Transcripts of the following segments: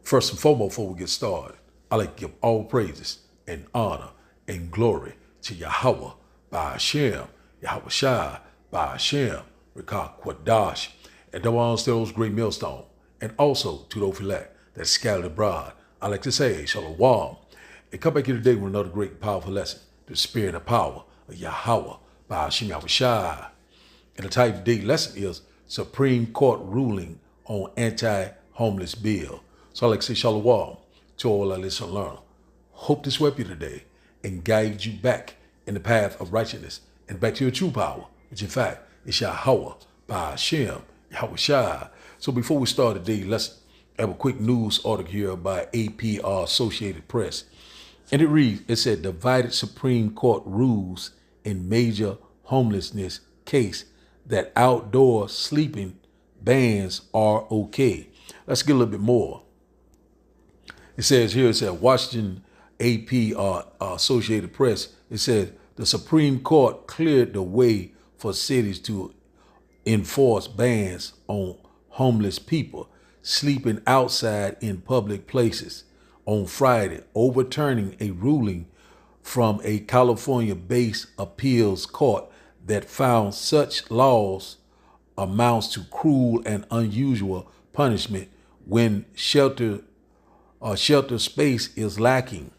First and foremost, before we get started, I like to give all praises and honor and glory to Yahweh by Hashem, Yahweh Shai by Hashem, Rekah Quadash, and the ones those great millstone, and also to those elect that scattered abroad. I like to say, Shalom, and come back here today with another great powerful lesson, the spirit and power of Yahweh by Hashem Yahweh Shai. And the type of day lesson is Supreme Court ruling on anti-homeless bill. So I like to say shalom to all our listeners and learners. Hope this helped you today and guide you back in the path of righteousness and back to your true power, which in fact is Yahweh by Hashem, Yahweh Shai. So before we start today's lesson, I have a quick news article here by APR Associated Press. And it reads, it said, divided Supreme Court rules in major homelessness case that outdoor sleeping bans are okay. Let's get a little bit more. It says here, it said Washington AP Associated Press, it says the Supreme Court cleared the way for cities to enforce bans on homeless people sleeping outside in public places on Friday, overturning a ruling from a California-based appeals court that found such laws amounts to cruel and unusual punishment when shelter space is lacking.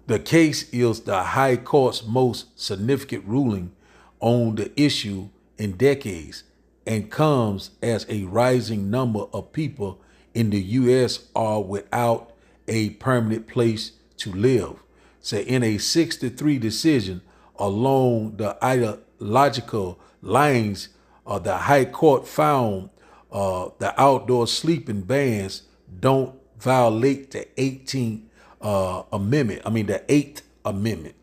The case is the High Court's most significant ruling on the issue in decades and comes as a rising number of people in the U.S. are without a permanent place to live. So in a 6-3 decision along the ideological lines, the High Court found the outdoor sleeping bans don't violate the 18th Amendment. The 8th Amendment.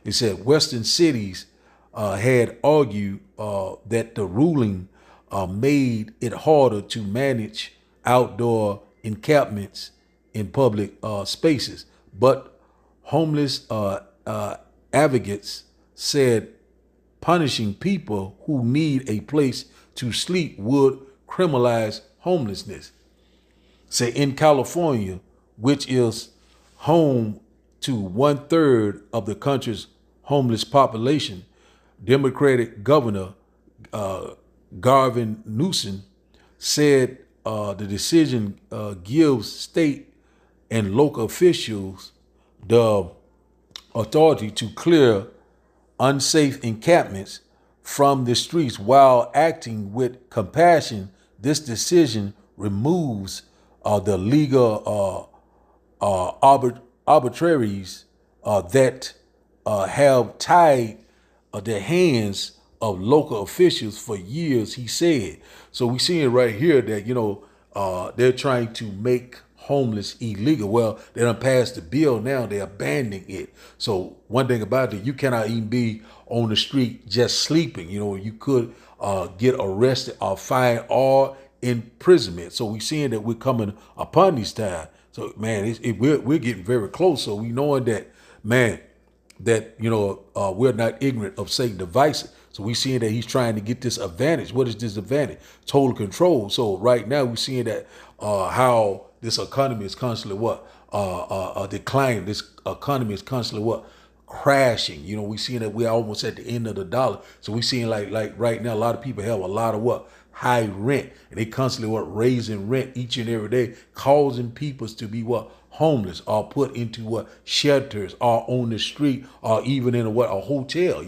It said Western cities had argued that the ruling made it harder to manage outdoor encampments in public spaces. But homeless advocates said punishing people who need a place to sleep would criminalize homelessness. Say in California, which is home to 1/3 of the country's homeless population, Democratic Governor Gavin Newsom said the decision gives state and local officials the authority to clear unsafe encampments from the streets while acting with compassion. This decision removes the legal arbitraries that have tied the hands of local officials for years, he said. So we see it right here that, they're trying to make homeless illegal. Well, they done passed the bill now, they're abandoning it. So one thing about it, you cannot even be on the street just sleeping. You could get arrested or fined or imprisonment. So we seeing that we're coming upon these times. So man, we're getting very close. So we knowing that, man, that we're not ignorant of Satan's devices. So we seeing that he's trying to get this advantage. What is this advantage? Total control. So right now we're seeing that how this economy is constantly declining. This economy is constantly crashing. We seeing that we're almost at the end of the dollar. So we seeing like right now a lot of people have a lot of high rent, and they constantly raising rent each and every day, causing people to be homeless or put into shelters or on the street or even in a hotel.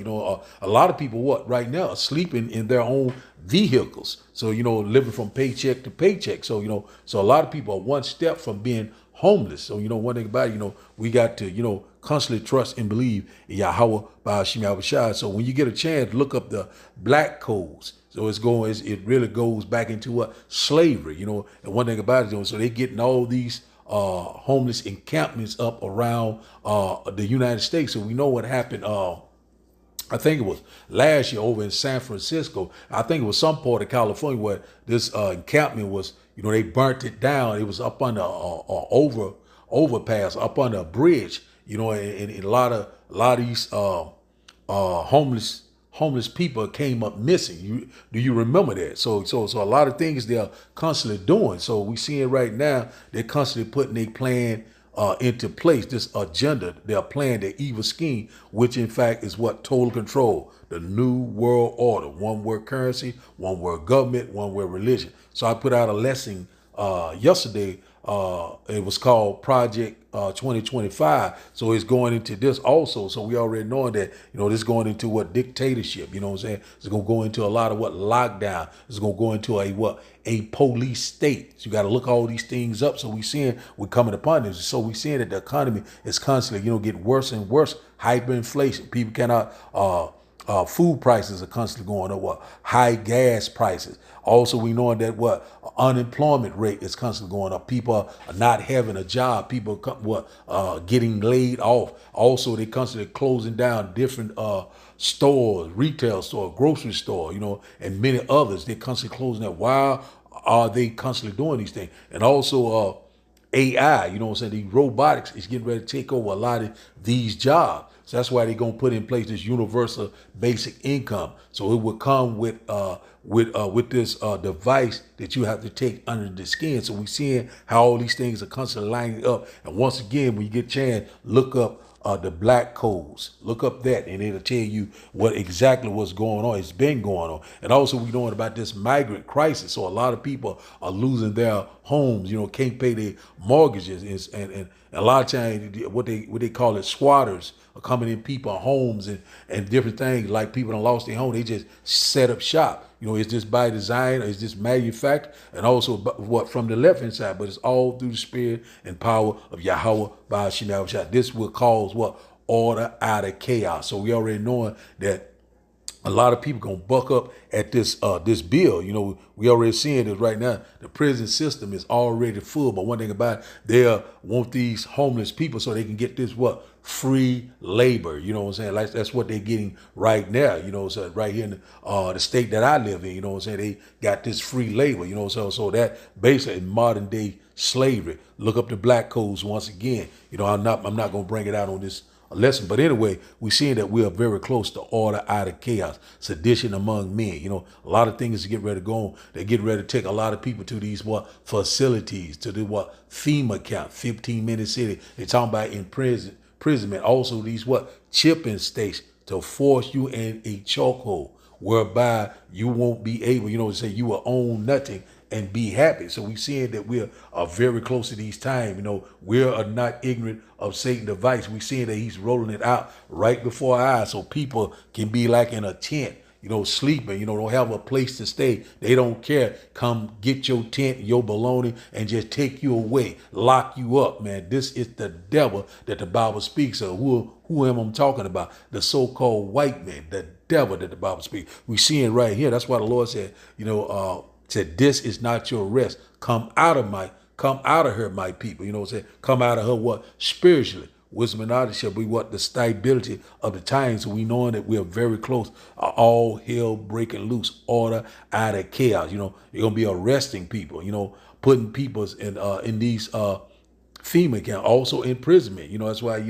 A lot of people right now are sleeping in their own vehicles. So living from paycheck to paycheck. So so a lot of people are one step from being homeless. So one thing about it, we got to constantly trust and believe in Yahweh by Hashem Yahweh Shai. So when you get a chance, look up the black codes. So it really goes back into slavery. And one thing about it, so they're getting all these homeless encampments up around the United States. So we know what happened. I think it was last year over in San Francisco. I think it was some part of California where this encampment was, they burnt it down. It was up on the overpass, up on a bridge, and a lot of these homeless people came up missing. Do you remember that? So a lot of things they're constantly doing. So we seeing right now they're constantly putting their plan into place, this agenda, their plan, their evil scheme, which in fact is what total control, the new world order, one world currency, one world government, one world religion. So I put out a lesson yesterday. It was called Project 2025. So it's going into this also. So we already knowing that, this is going into what dictatorship, you know what I'm saying? It's going to go into a lot of what lockdown. It's going to go into a police state. So you got to look all these things up. So we're coming upon this. So we're seeing that the economy is constantly, getting worse and worse. Hyperinflation. People cannot, food prices are constantly going up. High gas prices. Also, we know that unemployment rate is constantly going up. People are not having a job. People getting laid off. Also, they constantly closing down different stores, retail store, grocery store, and many others. They're constantly closing down. Why are they constantly doing these things? And also, AI, the robotics is getting ready to take over a lot of these jobs. So that's why they're going to put in place this universal basic income. So it will come with this device that you have to take under the skin. So we're seeing how all these things are constantly lining up. And once again, when you get a chance, look up the black codes. Look up that, and it'll tell you what's going on. It's been going on. And also we knowing about this migrant crisis. So a lot of people are losing their homes, can't pay their mortgages. And a lot of times what they call it, squatters are coming in people's homes and different things. Like people done lost their home, they just set up shop. Is this by design or is this manufactured? And also from the left hand side, but it's all through the spirit and power of Yahweh by Shemel. This will cause order out of chaos. So we already knowing that a lot of people gonna buck up at this bill. We already seeing this right now. The prison system is already full. But one thing about it, they want these homeless people so they can get this free labor. You know what I'm saying? Like that's what they're getting right now. So right here in the state that I live in. You know what I'm saying? They got this free labor. So that basically modern day slavery. Look up the black codes once again. I'm not gonna bring it out on this lesson. But anyway, we're seeing that we are very close to order out of chaos, sedition among men. A lot of things to get ready to go on. They get ready to take a lot of people to these facilities, to do FEMA camp, 15-minute city. They're talking about imprisonment. Also these chipping stations to force you in a chokehold, whereby you won't be able, to say you will own nothing and be happy. So we seeing that we are very close to these times. We are not ignorant of Satan's device. We seeing that he's rolling it out right before our eyes. So people can be like in a tent, sleeping, don't have a place to stay. They don't care. Come get your tent, your baloney, and just take you away, lock you up, man. This is the devil that the Bible speaks of. Who am I talking about? The so-called white man, the devil that the Bible speaks. We seeing right here. That's why the Lord said, said, this is not your rest. Come out of her, my people. Come out of her spiritually. Wisdom and knowledge shall be the stability of the times. So we knowing that we are very close. All hell breaking loose, order out of chaos. You're gonna be arresting people. Putting people in these FEMA camp, also imprisonment. That's why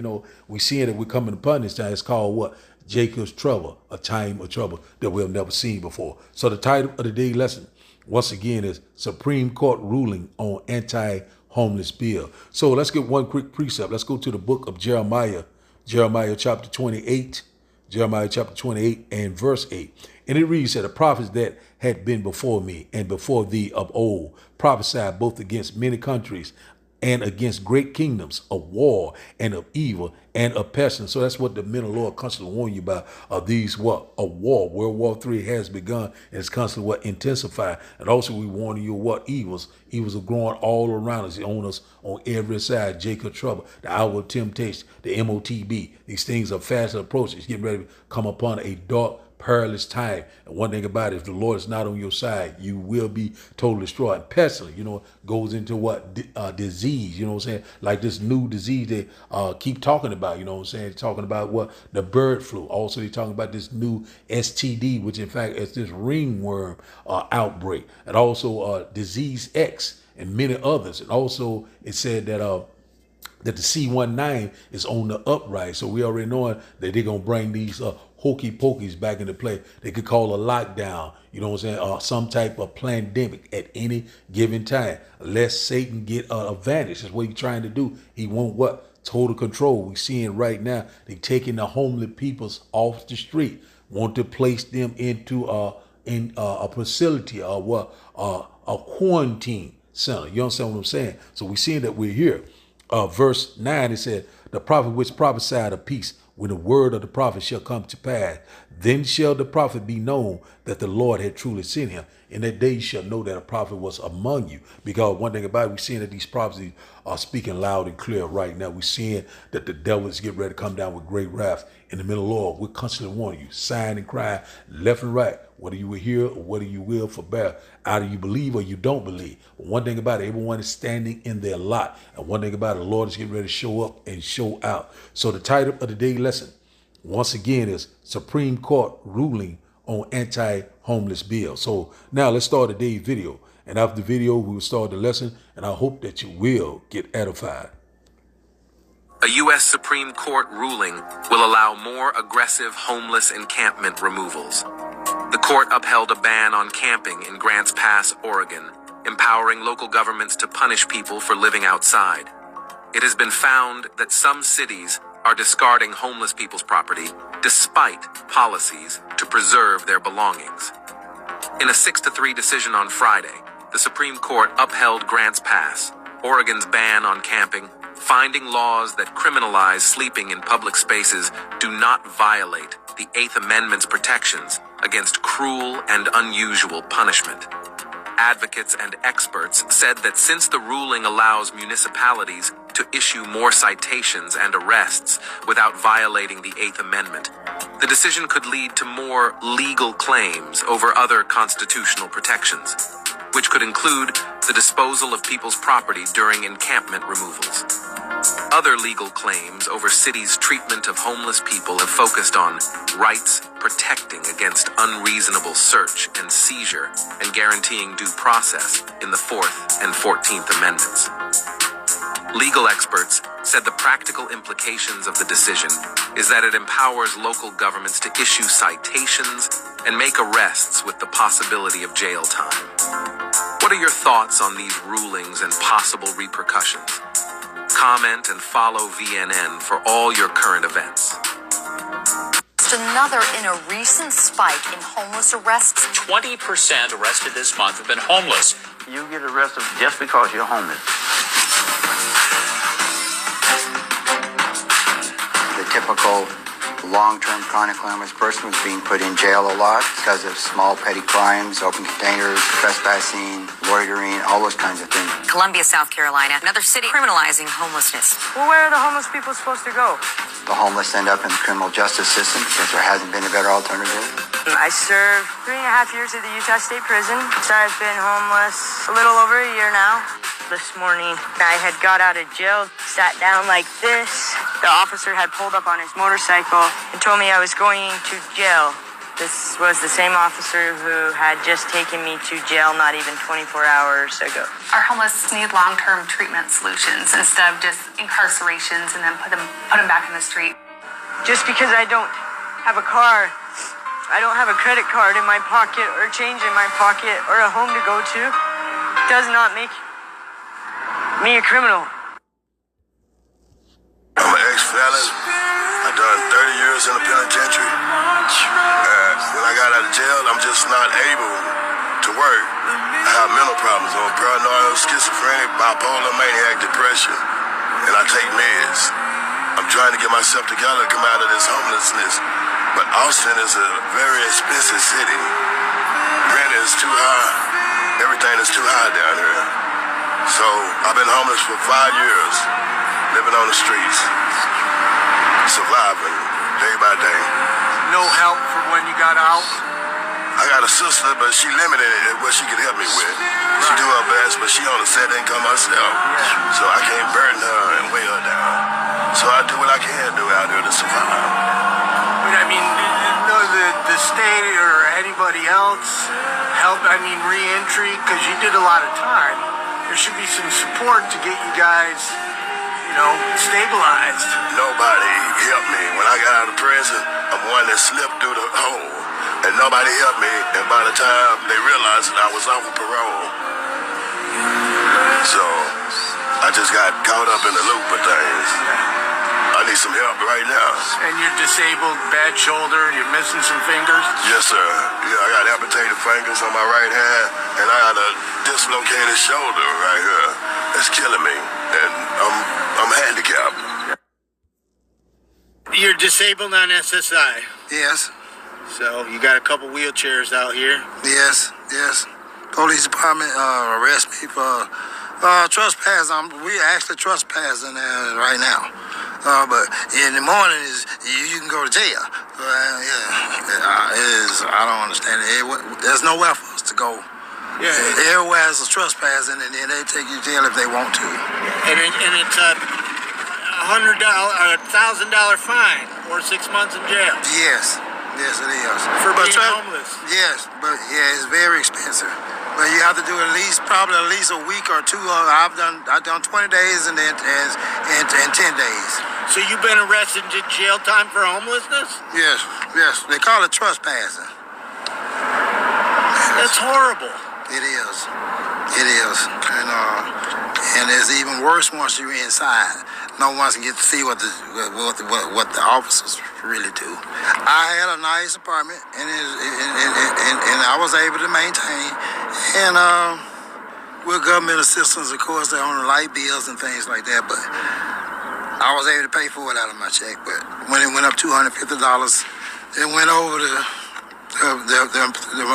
we seeing that we're coming upon this time. It's called Jacob's trouble, a time of trouble that we have never seen before. So the title of the day lesson, once again, is Supreme Court ruling on anti-homeless bill. So let's get one quick precept. Let's go to the book of Jeremiah chapter 28, and verse 8. And it reads that the prophets that had been before me and before thee of old prophesied both against many countries and against great kingdoms of war and of evil and of pestilence. So that's what the men of the Lord constantly warn you about, of these war. World War III has begun and it's constantly intensifying. And also we warn you evils are growing all around us, on us on every side. Jacob trouble, the hour of temptation, the MOTB. These things are fast approaching. It's getting ready to come upon a dark, perilous time. And one thing about it, if the Lord is not on your side, you will be totally destroyed. And pestilence, goes into disease, like this new disease they keep talking about, talking about the bird flu. Also, they're talking about this new STD, which in fact is this ringworm outbreak, and also disease X and many others. And also it said that the C-19 is on the uprise. So we already knowing that they're going to bring these hokey pokeys back into play. They could call a lockdown, you know what I'm saying, or some type of pandemic at any given time. Lest Satan get an advantage. That's what he's trying to do. He want what? Total control. We seeing right now, they taking the homeless peoples off the street, want to place them into a facility or what? A quarantine center. You understand what I'm saying? So we seeing that we're here. Verse 9, it said, the prophet which prophesied of peace, when the word of the prophet shall come to pass, then shall the prophet be known that the Lord had truly sent him. In that day you shall know that a prophet was among you. Because one thing about it, we're seeing that these prophecies are speaking loud and clear right now. We're seeing that the devil is getting ready to come down with great wrath in the middle of the Lord. We're constantly warning you, sighing and crying, left and right, whether you will hear or whether you will forbear. Either you believe or you don't believe. But one thing about it, everyone is standing in their lot. And one thing about it, the Lord is getting ready to show up and show out. So the title of the daily lesson, once again, is Supreme Court ruling on anti-homeless bill. So now let's start today's video. And after the video, we will start the lesson. And I hope that you will get edified. A U.S. Supreme Court ruling will allow more aggressive homeless encampment removals. The court upheld a ban on camping in Grants Pass, Oregon, empowering local governments to punish people for living outside. It has been found that some cities are discarding homeless people's property despite policies to preserve their belongings. In a 6-3 decision on Friday, the Supreme Court upheld Grants Pass, Oregon's ban on camping, finding laws that criminalize sleeping in public spaces do not violate the Eighth Amendment's protections against cruel and unusual punishment. Advocates and experts said that since the ruling allows municipalities to issue more citations and arrests without violating the Eighth Amendment, the decision could lead to more legal claims over other constitutional protections, which could include the disposal of people's property during encampment removals. Other legal claims over cities' treatment of homeless people have focused on rights protecting against unreasonable search and seizure and guaranteeing due process in the 4th and 14th Amendments. Legal experts said the practical implications of the decision is that it empowers local governments to issue citations and make arrests with the possibility of jail time. What are your thoughts on these rulings and possible repercussions? Comment and follow VNN for all your current events. Just another in a recent spike in homeless arrests. 20% arrested this month have been homeless. You get arrested just because you're homeless. The typical long-term chronic homeless person was being put in jail a lot because of small petty crimes, open containers, trespassing, loitering, all those kinds of things. Columbia, South Carolina, another city criminalizing homelessness. Well, where are the homeless people supposed to go? The homeless end up in the criminal justice system because there hasn't been a better alternative. I served 3.5 years at the Utah State Prison, so I've been homeless a little over a year now. This morning, I had got out of jail, sat down like this. The officer had pulled up on his motorcycle and told me I was going to jail. This was the same officer who had just taken me to jail not even 24 hours ago. Our homeless need long-term treatment solutions instead of just incarcerations and then put them back in the street. Just because I don't have a car, I don't have a credit card in my pocket or change in my pocket or a home to go to, does not make me a criminal. I'm an ex-felon. I've done 30 years in the penitentiary. When I got out of jail, I'm just not able to work. I have mental problems. I'm paranoid, schizophrenic, bipolar, maniac, depression, and I take meds. I'm trying to get myself together to come out of this homelessness. But Austin is a very expensive city. Rent is too high. Everything is too high down here. So I've been homeless for 5 years, living on the streets, surviving day by day. No help for when you got out? I got a sister, but she limited at what she could help me with. She do her best, but she on a set income herself. So I can't burden her and weigh her down. So I do what I can do out here to survive. But I mean, no, the state or anybody else help, re-entry, because you did a lot of time. There should be some support to get you guys, stabilized. Nobody helped me. When I got out of prison, I'm one that slipped do the whole. And nobody helped me, and by the time they realized that I was off of parole, so I just got caught up in the loop of things. I need some help right now. And you're disabled, bad shoulder, you're missing some fingers? Yes, sir. Yeah, I got amputated fingers on my right hand, and I got a dislocated shoulder right here. It's killing me, and I'm handicapped. You're disabled on SSI. Yes, So you got a couple wheelchairs out here. yes. Police department arrest me for trespass. We actually trespassing there right now. But in the morning you can go to jail. I don't understand it. There's nowhere for us to go. Yeah. Everywhere is a trespassing, and then they take you to jail if they want to. And it's a $100, $1,000 fine or 6 months in jail. Yes, it is. For being homeless. Yes, but it's very expensive. But you have to do probably at least a week or two. I've done 20 days and then and 10 days. So you've been arrested and did jail time for homelessness? Yes. They call it trespassing. That's horrible. It is. And it's even worse once you're inside. No one can get to see what the officers really do. I had a nice apartment, and I was able to maintain. And with government assistance, of course, they're on the light bills and things like that. But I was able to pay for it out of my check. But when it went up $250, it went over the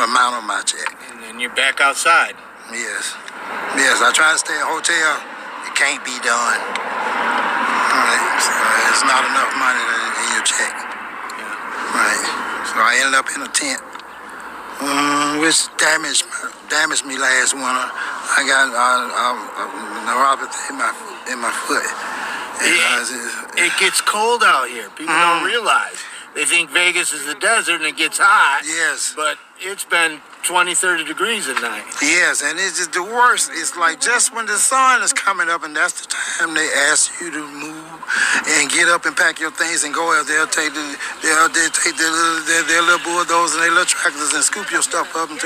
amount of my check. And then you're back outside. Yes, I try to stay at a hotel. It can't be done. Right. So it's not enough money in your check. Yeah. Right. So I ended up in a tent, which damaged me last winter. I got neuropathy in my foot. It gets cold out here. People don't realize. They think Vegas is the desert and it gets hot. Yes. But it's been 20, 30 degrees at night. Yes, and it's just the worst. It's like just when the sun is coming up, and that's the time they ask you to move and get up and pack your things and go out. They'll take their little bulldozers and their little tractors and scoop your stuff up and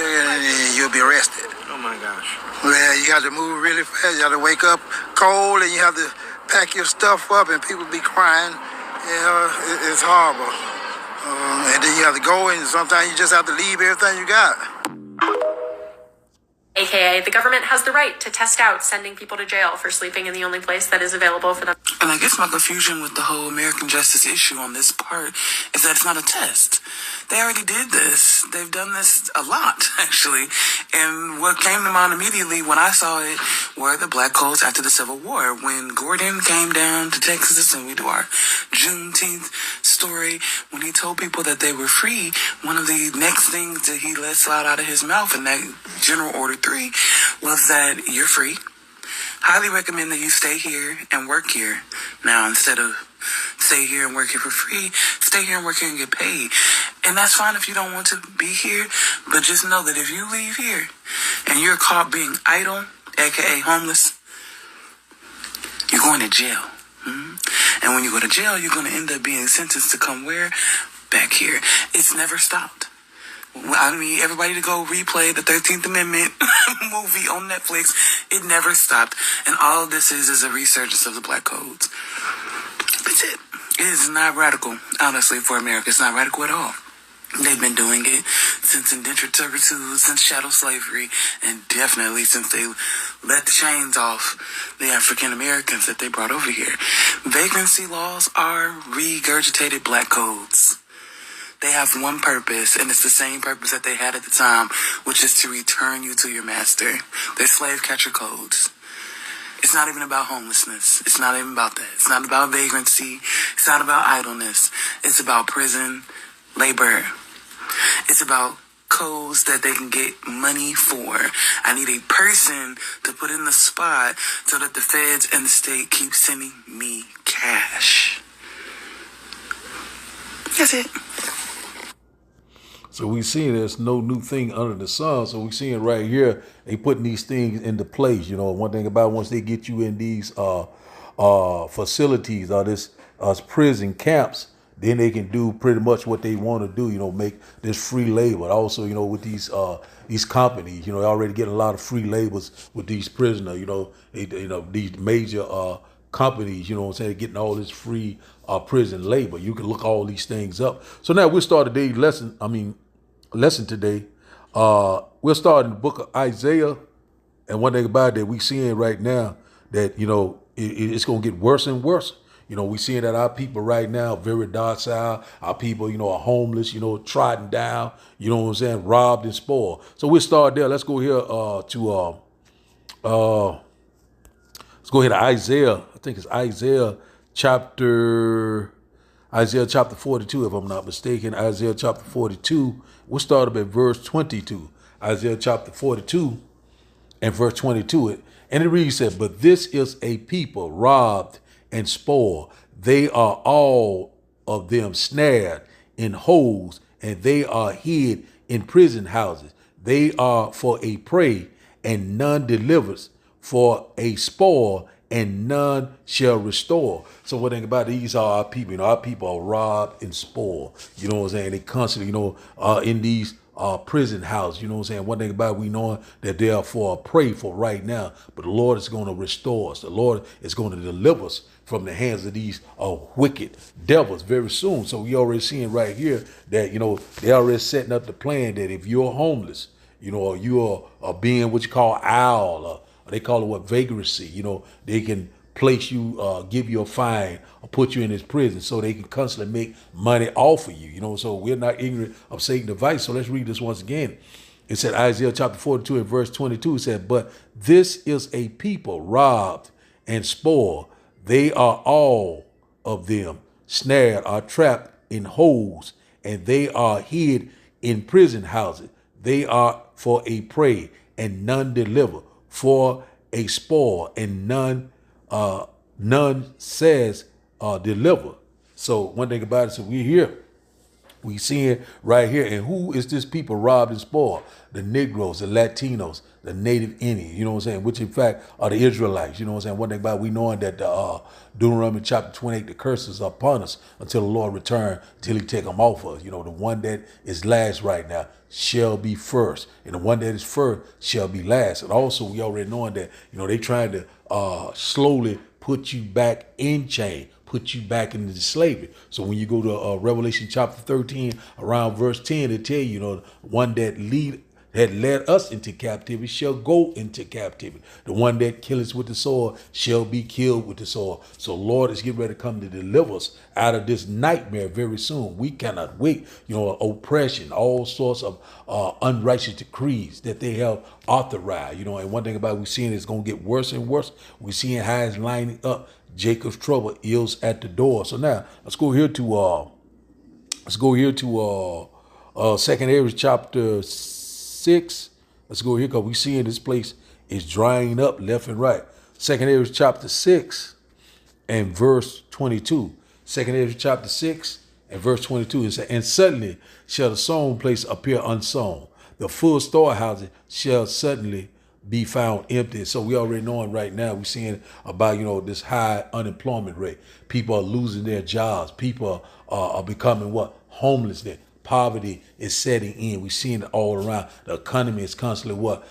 you'll be arrested. Oh my gosh. Well, you got to move really fast. You got to wake up cold, and you have to pack your stuff up, and people be crying. It's horrible. And then you have to go, and sometimes you just have to leave everything you got. AKA, the government has the right to test out sending people to jail for sleeping in the only place that is available for them. And I guess my confusion with the whole American justice issue on this part is that it's not a test. They already did this. They've done this a lot, actually. And what came to mind immediately when I saw it were the black codes after the Civil War. When Gordon came down to Texas, and we do our Juneteenth story, when he told people that they were free, one of the next things that he let slide out of his mouth in that General Order 3 was that you're free. Highly recommend that you stay here and work here. Now, instead of stay here and work here for free, stay here and work here and get paid. And that's fine if you don't want to be here, but just know that if you leave here and you're caught being idle, aka homeless, you're going to jail. And when you go to jail, you're going to end up being sentenced to come where? Back here. It's never stopped. I mean, everybody to go replay the 13th Amendment movie on Netflix. It never stopped. And all of this is a resurgence of the black codes. That's it. It is not radical, honestly, for America. It's not radical at all. They've been doing it since indentured servitude, since chattel slavery, and definitely since they let the chains off the African Americans that they brought over here. Vagrancy laws are regurgitated black codes. They have one purpose, and it's the same purpose that they had at the time, which is to return you to your master. They're slave catcher codes. It's not even about homelessness. It's not even about that. It's not about vagrancy. It's not about idleness. It's about prison labor. It's about codes that they can get money for. I need a person to put in the spot so that the feds and the state keep sending me cash. That's it. So we see there's no new thing under the sun. So we seeing right here, they putting these things into place. You know, one thing about once they get you in these facilities or this prison camps, then they can do pretty much what they want to do, you know, make this free labor. Also, you know, with these companies, you know, they're already getting a lot of free labors with these prisoners, you know, these major companies, you know what I'm saying, getting all this free prison labor. You can look all these things up. So now we'll start today's lesson today. We'll start in the book of Isaiah. And one thing about it that we seeing right now that, you know, it's going to get worse and worse. You know, we seeing that our people right now very docile. Our people, you know, are homeless, you know, trodden down, you know what I'm saying, robbed and spoiled. So we'll start there. Let's go here let's go ahead to Isaiah. I think it's Isaiah chapter 42, if I'm not mistaken. Isaiah chapter 42. We'll start up at verse 22. Isaiah chapter 42 and verse 22. And it reads that, but this is a people robbed and spoiled. They are all of them snared in holes, and they are hid in prison houses. They are for a prey, and none delivers, for a spoil, and none shall restore. So what thing about these are our people. You know, our people are robbed and spoiled. You know what I'm saying? They constantly, you know, in these prison house, you know what I'm saying? One thing about it, we know that they are for a prey for right now, but the Lord is going to restore us. The Lord is going to deliver us from the hands of these wicked devils very soon. So we already seeing right here that, you know, they already setting up the plan that if you're homeless, you know, or you are being what you call owl, or they call it what, vagrancy, you know, they can place you, give you a fine or put you in this prison so they can constantly make money off of you, you know. So we're not ignorant of Satan's device. So let's read this once again. It said, Isaiah chapter 42 and verse 22, it said, but this is a people robbed and spoiled. They are all of them snared or trapped in holes, and they are hid in prison houses. They are for a prey, and none deliver, for a spoil, and none says deliver. So one thing about it, so we're here. We seeing right here. And who is this people robbed and spoiled? The Negroes, the Latinos, the Native Indians, you know what I'm saying? Which in fact are the Israelites, you know what I'm saying? One thing about it, we knowing that Deuteronomy chapter 28, the curses are upon us until the Lord return, till he take them off us. You know, the one that is last right now shall be first, and the one that is first shall be last. And also we already knowing that, you know, they trying to slowly put you back in chain, put you back into slavery. So when you go to Revelation chapter 13, around verse 10, it tell you, you know, one that led us into captivity shall go into captivity. The one that killeth with the sword shall be killed with the sword. So Lord is getting ready to come to deliver us out of this nightmare very soon. We cannot wait. You know, oppression, all sorts of unrighteous decrees that they have authorized. You know, and one thing about it, we're seeing it's going to get worse and worse. We're seeing how it's lining up. Jacob's trouble is at the door. So now let's go here to 2 Ezra chapter 6. Let's go here because we seeing this place is drying up left and right. 2 Ezra chapter 6 and verse 22. 2 Ezra chapter 6 and verse 22. It says, and suddenly shall the sown place appear unsown. The full storehouses shall suddenly be found empty. So we already knowing right now, we're seeing about, you know, this high unemployment rate. People are losing their jobs. People are becoming what? Homeless. Poverty is setting in. We're seeing it all around. The economy is constantly what?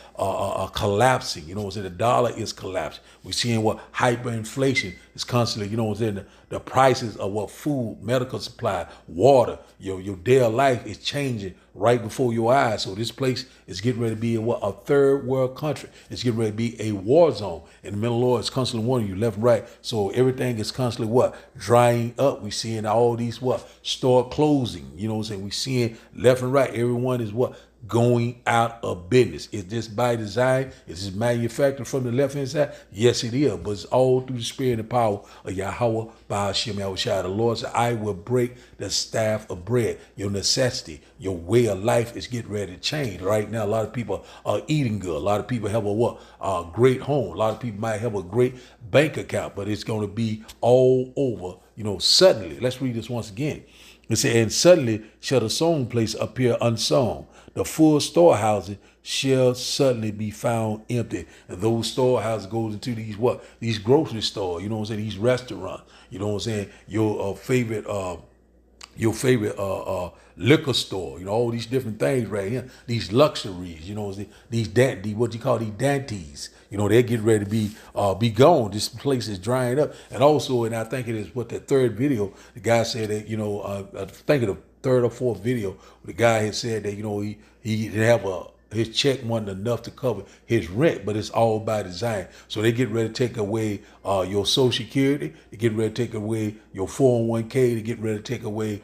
Collapsing. You know what I'm saying? The dollar is collapsing. We're seeing what? Hyperinflation is constantly, you know what I'm saying? The prices of what? Food, medical supply, water, your daily life is changing right before your eyes. So this place is getting ready to be a third world country. It's getting ready to be a war zone. And the middle Lord is constantly warning you left and right. So everything is constantly what? Drying up. We're seeing all these what? Store closing. You know what I'm saying? We're seeing left and right. Everyone is what? Going out of business. Is this by design? Is this manufactured from the left hand side? Yes, it is. But it's all through the spirit and power of Yahweh Ba'ashem Yahushua. The Lord said, I will break the staff of bread. Your necessity, your way of life is getting ready to change. Right now, a lot of people are eating good. A lot of people have a great home. A lot of people might have a great bank account, but it's going to be all over, you know, suddenly. Let's read this once again. It said, and suddenly shall the sown place appear unsown. The full storehouses shall suddenly be found empty. And those storehouses goes into these what? These grocery stores, you know what I'm saying? These restaurants, you know what I'm saying? Your favorite your favorite liquor store, you know, all these different things right here, these luxuries, you know, these what you call these dantes, you know, they're getting ready to be gone. This place is drying up. And also, and I think it is what the third video, the guy said that, you know, I think of the third or fourth video, the guy had said that, you know, he didn't have his check wasn't enough to cover his rent, but it's all by design. So they get ready to take away your Social Security. They get ready to take away your 401k. They get ready to take away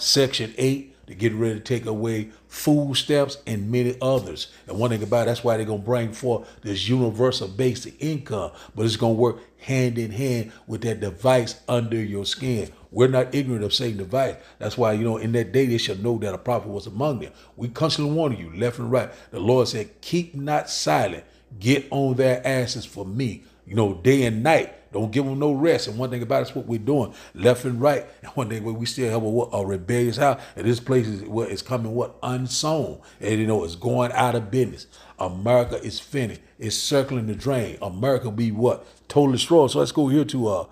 Section 8. They get ready to take away food stamps and many others. And one thing about it, that's why they're going to bring forth this universal basic income. But it's going to work hand in hand with that device under your skin. We're not ignorant of Satan's device. That's why, you know, in that day they shall know that a prophet was among them. We constantly warn you, left and right. The Lord said, keep not silent. Get on their asses for me. You know, day and night. Don't give them no rest. And one thing about it is what we're doing, left and right. And one thing we still have a rebellious house. And this place is coming unsown. And, you know, it's going out of business. America is finished. It's circling the drain. America will be what? Totally destroyed. So let's go here to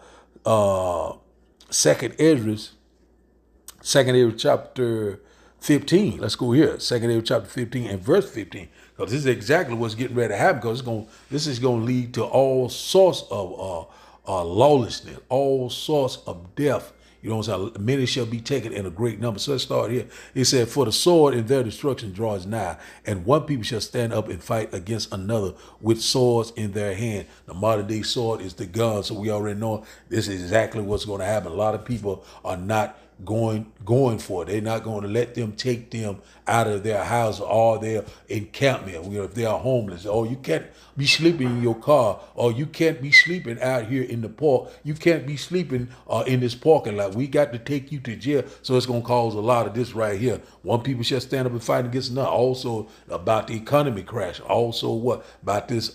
Second Ezra chapter 15. Let's go here. Second Ezra chapter 15 and verse 15. Because this is exactly what's getting ready to happen. Because this is going to lead to all sorts of lawlessness, all sorts of death. You know what I'm saying? Many shall be taken in a great number. So let's start here. It said, for the sword in their destruction draws nigh, and one people shall stand up and fight against another with swords in their hand. The modern day sword is the gun. So we already know this is exactly what's going to happen. A lot of people are not going for it. They're not going to let them take them out of their house or their encampment. You know, if they are homeless, or you can't be sleeping in your car, or you can't be sleeping out here in the park. You can't be sleeping in this parking lot. We got to take you to jail. So it's going to cause a lot of this right here. One people shall stand up and fight against another. Also about the economy crash. Also what about this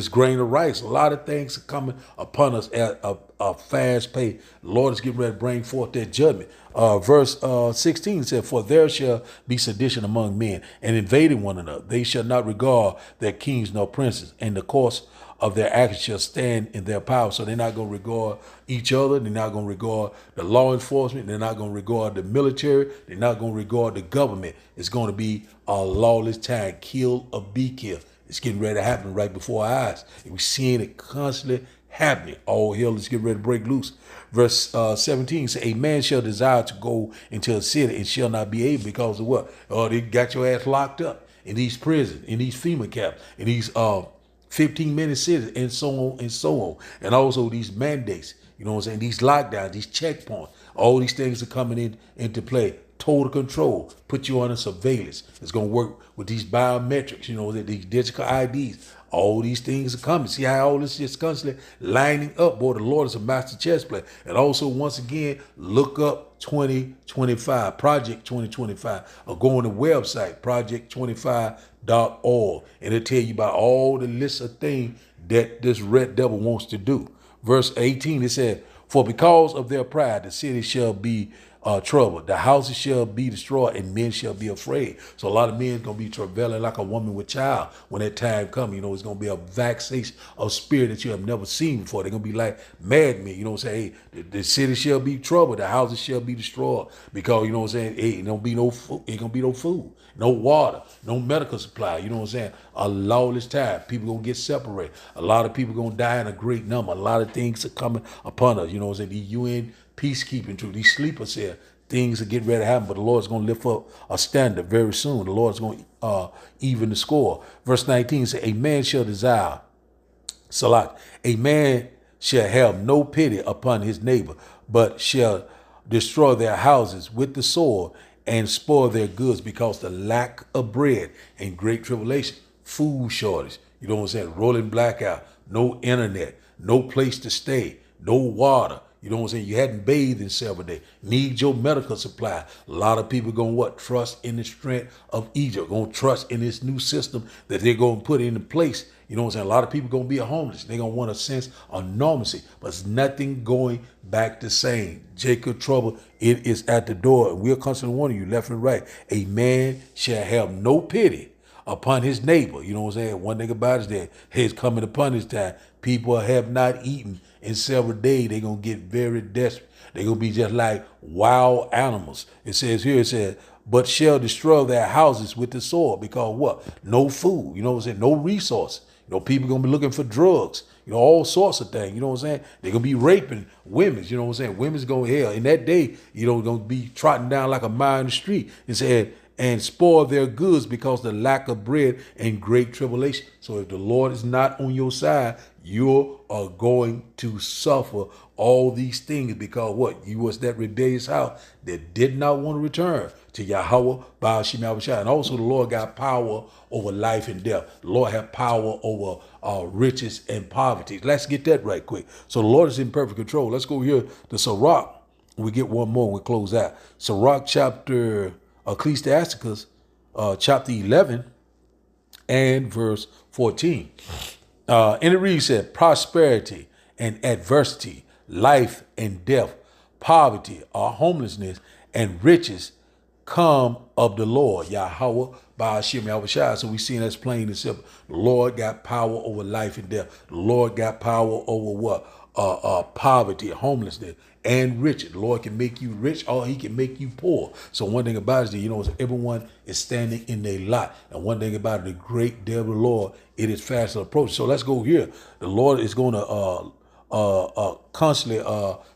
grain of rice. A lot of things are coming upon us at a fast pace. The Lord is getting ready to bring forth that judgment. Verse 16 said, for there shall be sedition among men, and invading one another. They shall not regard their kings nor princes, and the course of their actions shall stand in their power. So they're not going to regard each other. They're not going to regard the law enforcement. They're not going to regard the military. They're not going to regard the government. It's going to be a lawless time. Kill or be killed. It's getting ready to happen right before our eyes. And we're seeing it constantly happening. All hell is getting ready to break loose. Verse 17 says, a man shall desire to go into a city and shall not be able because of what? Oh, they got your ass locked up in these prisons, in these FEMA camps, in these 15-minute cities, and so on and so on. And also these mandates, you know what I'm saying? These lockdowns, these checkpoints, all these things are coming into play. Total control, put you under surveillance. It's going to work with these biometrics, you know, these digital IDs. All these things are coming. See how all this is constantly lining up. Boy, the Lord is a master chess player. And also, once again, look up 2025, Project 2025, or go on the website, project25.org, and it'll tell you about all the list of things that this red devil wants to do. Verse 18, it said, for because of their pride, the city shall be troubled. The houses shall be destroyed, and men shall be afraid. So a lot of men is going to be travailing like a woman with child when that time comes. You know, it's going to be a vexation of spirit that you have never seen before. They're going to be like madmen. You know what I'm saying? Hey, the city shall be troubled. The houses shall be destroyed. Because, you know what I'm saying? Hey, it don't be no food. Ain't going to be no food, no water, no medical supply. You know what I'm saying? A lawless time. People going to get separated. A lot of people going to die in a great number. A lot of things are coming upon us. You know what I'm saying? The UN peacekeeping troop, these sleepers here, things are getting ready to happen, but the Lord's going to lift up a standard very soon. The Lord's going to even the score. Verse 19 says, a man shall desire, Salat, a man shall have no pity upon his neighbor, but shall destroy their houses with the sword and spoil their goods because the lack of bread and great tribulation, food shortage, you know what I'm saying, rolling blackout, no internet, no place to stay, no water. You know what I'm saying? You hadn't bathed in several days. Need your medical supply. A lot of people going to what? Trust in the strength of Egypt. Going to trust in this new system that they're going to put into place. You know what I'm saying? A lot of people going to be homeless. They're going to want a sense of normalcy. But it's nothing going back the same. Jacob trouble, it is at the door. And we're constantly warning you left and right. A man shall have no pity upon his neighbor. You know what I'm saying? One thing about it is that it's coming upon this time. People have not eaten in several days. They're going to get very desperate. They're going to be just like wild animals. It says here, it says, but shall destroy their houses with the sword. Because what? No food. You know what I'm saying? No resource. You know, people going to be looking for drugs. You know, all sorts of things. You know what I'm saying? They're going to be raping women. You know what I'm saying? Women's going to hell. In that day, you know, going to be trotting down like a mile in the street and saying, and spoil their goods because the lack of bread and great tribulation. So if the Lord is not on your side, you are going to suffer all these things because what? You was that rebellious house that did not want to return to Yahweh, Baal Shem Yahushua. And also the Lord got power over life and death. The Lord had power over riches and poverty. Let's get that right quick. So the Lord is in perfect control. Let's go here to Sirach. We get one more and we close out. Sirach chapter Ecclesiasticus chapter 11 and verse 14. And it reads that prosperity and adversity, life and death, poverty or homelessness and riches come of the Lord, Yahweh, Baal Shem Yahushua. So we see that's plain and simple. The Lord got power over life and death. The Lord got power over what? Poverty, homelessness, and riches. The Lord can make you rich or he can make you poor. So one thing about it is that, you know, everyone is standing in their lot. And one thing about it, the great day of the Lord, it is fast approaching. So let's go here. The Lord is going to constantly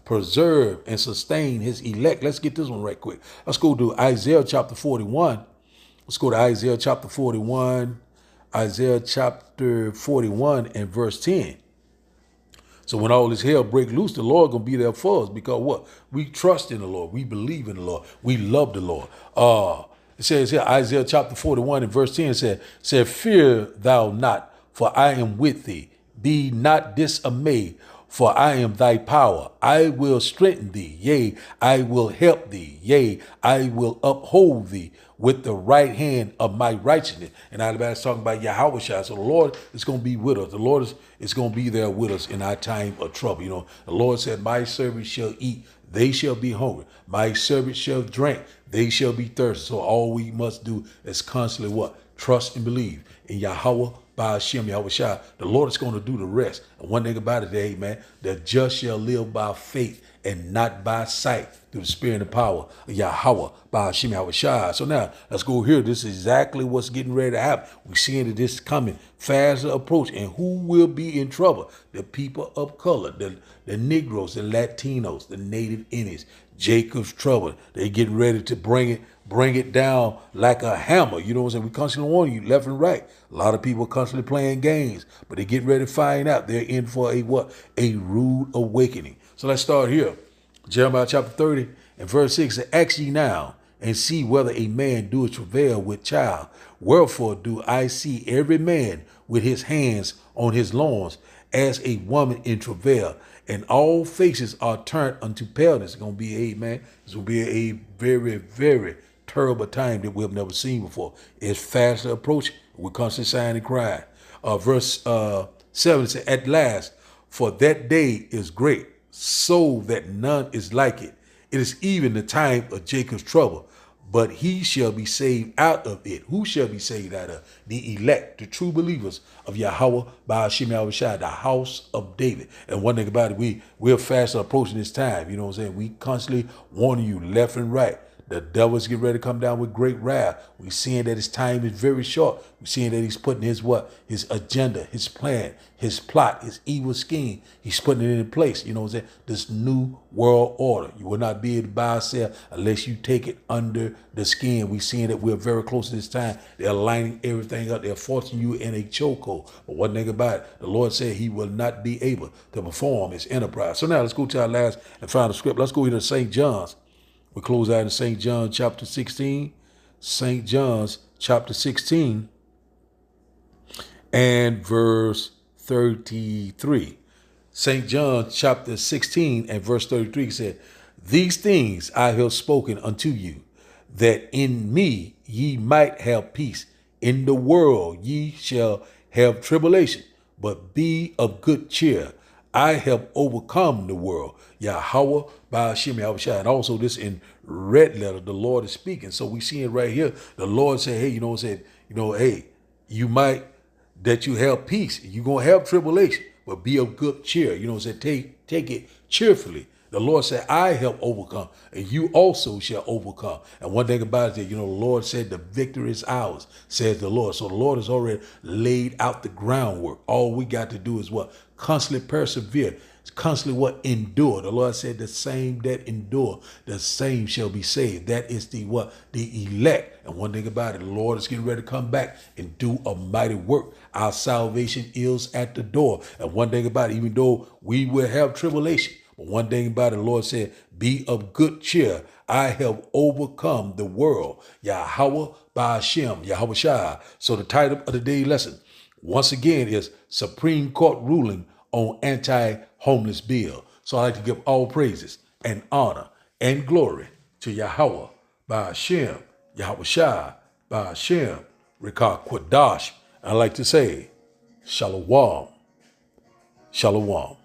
preserve and sustain his elect. Let's get this one right quick. Let's go to Isaiah chapter 41. Let's go to Isaiah chapter 41. Isaiah chapter 41 and verse 10. So when all this hell break loose, the Lord gonna be there for us because what? We trust in the Lord. We believe in the Lord. We love the Lord. It says here, Isaiah chapter 41 and verse 10 said, fear thou not, for I am with thee. Be not dismayed, for I am thy power. I will strengthen thee. Yea, I will help thee. Yea, I will uphold thee with the right hand of my righteousness. And everybody's talking about Yahweh. So the Lord is going to be with us. The Lord is going to be there with us in our time of trouble. You know, the Lord said, my servants shall eat, they shall be hungry. My servants shall drink, they shall be thirsty. So all we must do is constantly what? Trust and believe in Yahweh, Baal Shem Yahushua. The Lord is going to do the rest. And one thing about it, hey, man, the just shall live by faith and not by sight, through the spirit and the power of Yahweh, Baal Shem Yahushua. So now, let's go here. This is exactly what's getting ready to happen. We're seeing that this is coming fast approach. And who will be in trouble? The people of color, the Negroes, the Latinos, the Native Indians. Jacob's trouble. They getting ready to bring it down like a hammer. You know what I'm saying? We constantly warning you left and right. A lot of people constantly playing games, but they getting ready to find out they're in for a what? A rude awakening. So let's start here. Jeremiah chapter 30 and verse 6 says, ask ye now and see whether a man doeth travail with child. Wherefore do I see every man with his hands on his loins as a woman in travail, and all faces are turned unto paleness. It's going to be it's going to be a very, very terrible time that we have never seen before. It's fast approaching. We're constantly sighing and crying. Verse 7 says, at last, for that day is great, so that none is like it. It is even the time of Jacob's trouble, but he shall be saved out of it. Who shall be saved out of? The elect, the true believers of Yahweh, Baal Shem Yahushua, the house of David. And one thing about it, we're fast approaching this time. You know what I'm saying? We constantly warning you left and right. The devil's getting ready to come down with great wrath. We're seeing that his time is very short. We're seeing that he's putting his agenda, his plan, his plot, his evil scheme. He's putting it in place. You know what I'm saying? This new world order. You will not be able to buy or sell unless you take it under the skin. We're seeing that we're very close to this time. They're lining everything up. They're forcing you in a chokehold. But one thing about it, the Lord said he will not be able to perform his enterprise. So now let's go to our last and final script. Let's go into St. John's. We close out in St. John chapter 16, St. John's chapter 16 and verse 33. St. John chapter 16 and verse 33 said, these things I have spoken unto you, that in me ye might have peace. In the world ye shall have tribulation, but be of good cheer. I have overcome the world. Yahweh, Baal Shem Yahushua. And also this in red letter, the Lord is speaking. So we see it right here. The Lord said, hey, hey, that you have peace. You're going to have tribulation, but be of good cheer. You know what I'm saying? Take it cheerfully. The Lord said, I help overcome, and you also shall overcome. And one thing about it, the Lord said, the victory is ours, says the Lord. So the Lord has already laid out the groundwork. All we got to do is what? Constantly persevere. Constantly what? Endure. The Lord said, the same that endure, the same shall be saved. That is the what? The elect. And one thing about it, the Lord is getting ready to come back and do a mighty work. Our salvation is at the door. And one thing about it, even though we will have tribulation, but one thing about it, the Lord said, be of good cheer. I have overcome the world. Yahweh Ba'ashem, Yahweh Shai. So the title of the day lesson, once again, is Supreme Court ruling on anti-homeless bill. So I'd like to give all praises and honor and glory to Yahweh Ba'ashem, Yahweh Shai, Ba'ashem, Rekah Quadash. I'd like to say, Shalom, Shalom.